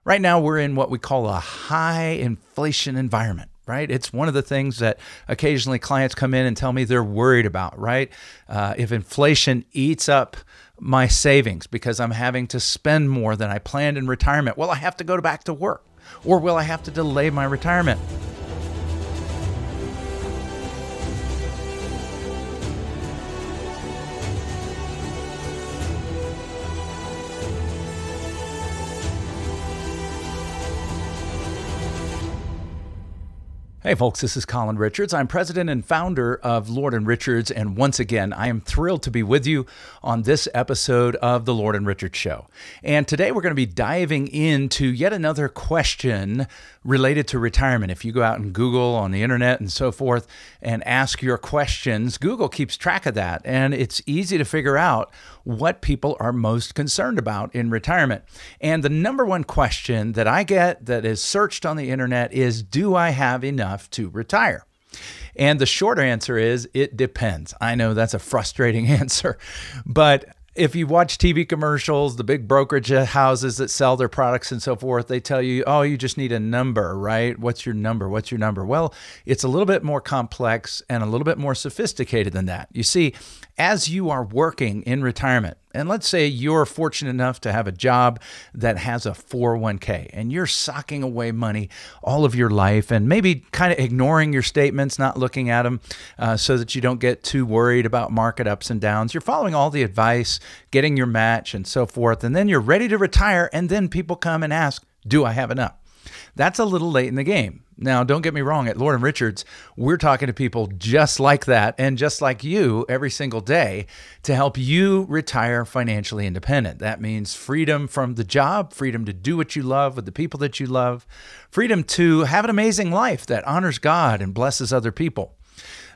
Right now, we're in what we call a high inflation environment, right? It's one of the things that occasionally clients come in and tell me they're worried about, right? If inflation eats up my savings because I'm having to spend more than I planned in retirement, will I have to go back to work? Or will I have to delay my retirement? Hey folks, this is Colin Richards. I'm president and founder of Lord & Richards, and once again, I am thrilled to be with you on this episode of the Lord & Richards Show. And today we're going to be diving into yet another question related to retirement. If you go out and Google on the internet and so forth and ask your questions, Google keeps track of that, and it's easy to figure out what people are most concerned about in retirement. And the number one question that I get that is searched on the internet is, do I have enough to retire? And the short answer is, it depends. I know that's a frustrating answer, but if you watch TV commercials, the big brokerage houses that sell their products and so forth, they tell you, oh, you just need a number, right? What's your number? What's your number? Well, it's a little bit more complex and a little bit more sophisticated than that. You see, as you are working in retirement, and let's say you're fortunate enough to have a job that has a 401k and you're socking away money all of your life and maybe kind of ignoring your statements, not looking at them so that you don't get too worried about market ups and downs. You're following all the advice, getting your match and so forth, and then you're ready to retire, and then people come and ask, do I have enough? That's a little late in the game. Now, don't get me wrong, at Lord & Richards, we're talking to people just like that and just like you every single day to help you retire financially independent. That means freedom from the job, freedom to do what you love with the people that you love, freedom to have an amazing life that honors God and blesses other people.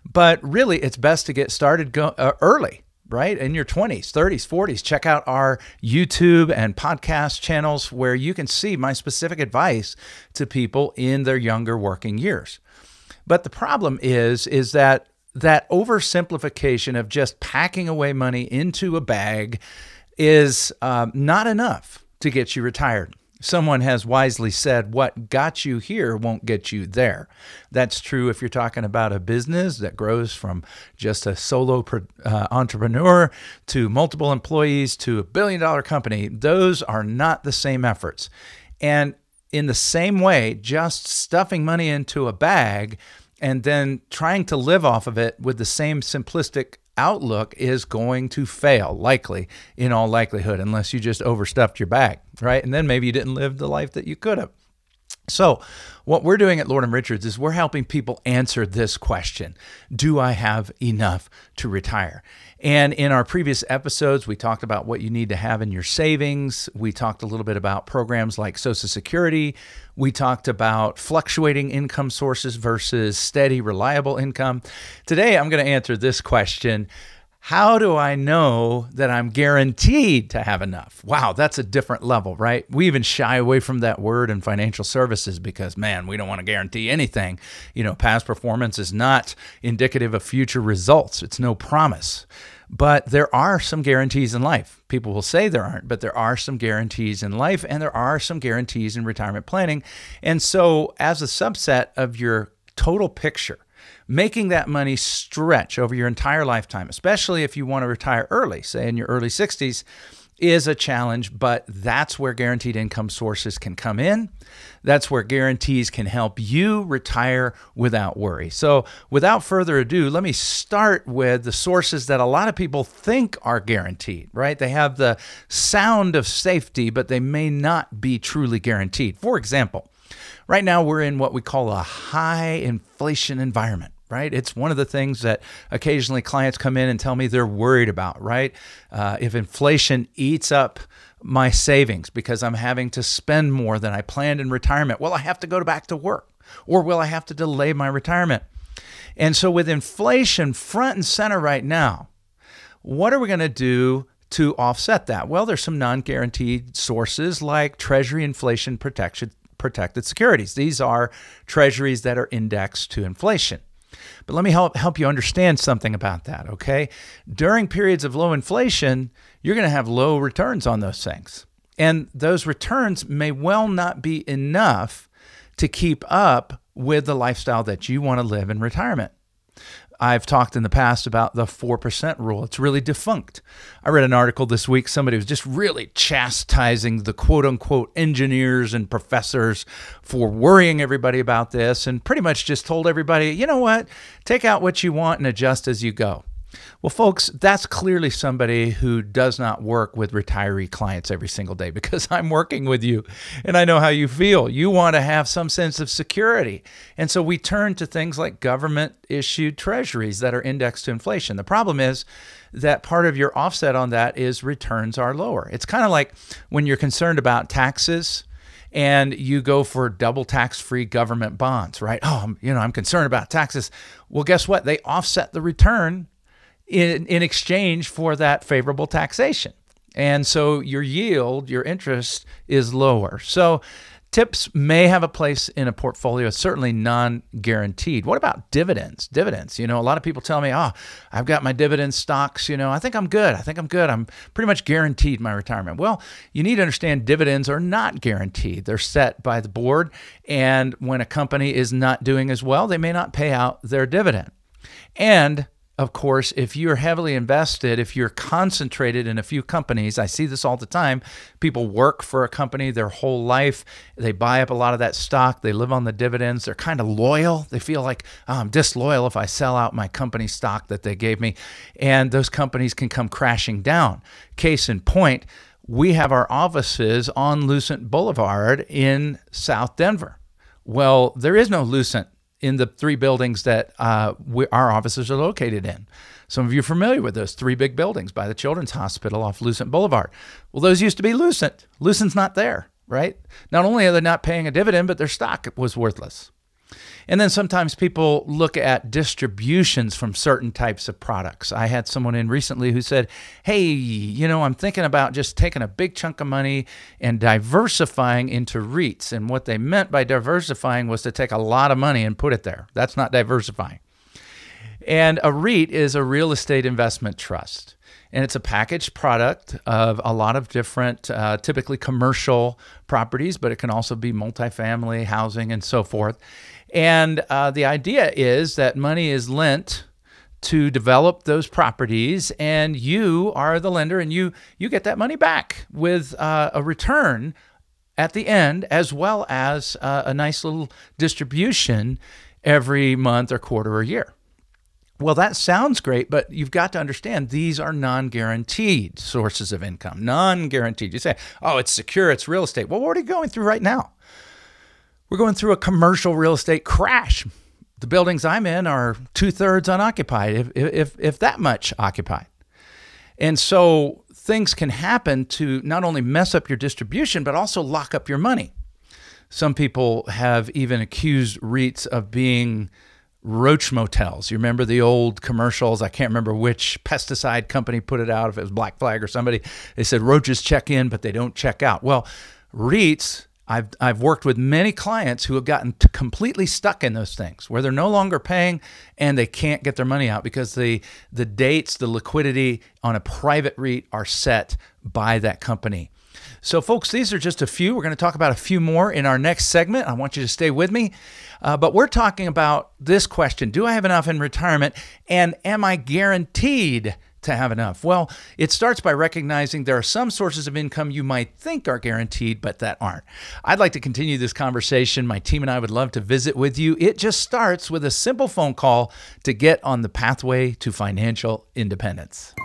But really, it's best to get started early. Right? In your 20s, 30s, 40s, check out our YouTube and podcast channels where you can see my specific advice to people in their younger working years. But the problem is that oversimplification of just packing away money into a bag is not enough to get you retired. Someone has wisely said, what got you here won't get you there. That's true if you're talking about a business that grows from just a solo entrepreneur to multiple employees to $1 billion company. Those are not the same efforts. And in the same way, just stuffing money into a bag and then trying to live off of it with the same simplistic outlook is going to fail, likely, in all likelihood, unless you just overstuffed your bag, right? And then maybe you didn't live the life that you could have. So what we're doing at Lord & Richards is we're helping people answer this question. Do I have enough to retire? And in our previous episodes, we talked about what you need to have in your savings. We talked a little bit about programs like Social Security. We talked about fluctuating income sources versus steady, reliable income. Today, I'm going to answer this question. How do I know that I'm guaranteed to have enough? Wow, that's a different level, right? We even shy away from that word in financial services because, man, we don't want to guarantee anything. You know, past performance is not indicative of future results. It's no promise. But there are some guarantees in life. People will say there aren't, but there are some guarantees in life, and there are some guarantees in retirement planning. And so as a subset of your total picture, making that money stretch over your entire lifetime, especially if you want to retire early, say in your early 60s, is a challenge, but that's where guaranteed income sources can come in. That's where guarantees can help you retire without worry. So without further ado, let me start with the sources that a lot of people think are guaranteed, right? They have the sound of safety, but they may not be truly guaranteed. For example, right now we're in what we call a high inflation environment. Right? It's one of the things that occasionally clients come in and tell me they're worried about, right? If inflation eats up my savings because I'm having to spend more than I planned in retirement, will I have to go back to work? Or will I have to delay my retirement? And so with inflation front and center right now, what are we going to do to offset that? Well, there's some non-guaranteed sources like Treasury inflation protected securities. These are treasuries that are indexed to inflation. But let me help you understand something about that, okay? During periods of low inflation, you're going to have low returns on those things. And those returns may well not be enough to keep up with the lifestyle that you want to live in retirement. I've talked in the past about the 4% rule. It's really defunct. I read an article this week. Somebody was just really chastising the quote unquote engineers and professors for worrying everybody about this, and pretty much just told everybody, you know what, take out what you want and adjust as you go. Well, folks, that's clearly somebody who does not work with retiree clients every single day, because I'm working with you and I know how you feel. You want to have some sense of security. And so we turn to things like government-issued treasuries that are indexed to inflation. The problem is that part of your offset on that is returns are lower. It's kind of like when you're concerned about taxes and you go for double tax-free government bonds, right? Oh, I'm concerned about taxes. Well, guess what? They offset the return in exchange for that favorable taxation. And so your yield, your interest is lower. So tips may have a place in a portfolio, certainly non-guaranteed. What about dividends? Dividends, a lot of people tell me, oh, I've got my dividend stocks, I think I'm good. I'm pretty much guaranteed my retirement. Well, you need to understand dividends are not guaranteed. They're set by the board. And when a company is not doing as well, they may not pay out their dividend. And of course, if you're heavily invested, if you're concentrated in a few companies, I see this all the time. People work for a company their whole life. They buy up a lot of that stock. They live on the dividends. They're kind of loyal. They feel like, oh, I'm disloyal if I sell out my company stock that they gave me. And those companies can come crashing down. Case in point, we have our offices on Lucent Boulevard in South Denver. Well, there is no Lucent in the three buildings that our offices are located in. Some of you are familiar with those three big buildings by the Children's Hospital off Lucent Boulevard. Well, those used to be Lucent. Lucent's not there, right? Not only are they not paying a dividend, but their stock was worthless. And then sometimes people look at distributions from certain types of products. I had someone in recently who said, hey, I'm thinking about just taking a big chunk of money and diversifying into REITs. And what they meant by diversifying was to take a lot of money and put it there. That's not diversifying. And a REIT is a real estate investment trust. And it's a packaged product of a lot of different, typically commercial properties, but it can also be multifamily housing and so forth. And the idea is that money is lent to develop those properties, and you are the lender, and you get that money back with a return at the end, as well as a nice little distribution every month or quarter or year. Well, that sounds great, but you've got to understand these are non-guaranteed sources of income. Non-guaranteed. You say, oh, it's secure, it's real estate. Well, what are you going through right now? We're going through a commercial real estate crash. The buildings I'm in are 2/3 unoccupied, if that much occupied. And so things can happen to not only mess up your distribution, but also lock up your money. Some people have even accused REITs of being roach motels. You remember the old commercials? I can't remember which pesticide company put it out, if it was Black Flag or somebody. They said roaches check in, but they don't check out. Well, REITs, I've worked with many clients who have gotten completely stuck in those things where they're no longer paying and they can't get their money out because the dates, the liquidity on a private REIT are set by that company. So folks, these are just a few. We're going to talk about a few more in our next segment. I want you to stay with me. But we're talking about this question: do I have enough in retirement, and am I guaranteed to have enough? Well, it starts by recognizing there are some sources of income you might think are guaranteed, but that aren't. I'd like to continue this conversation. My team and I would love to visit with you. It just starts with a simple phone call to get on the pathway to financial independence.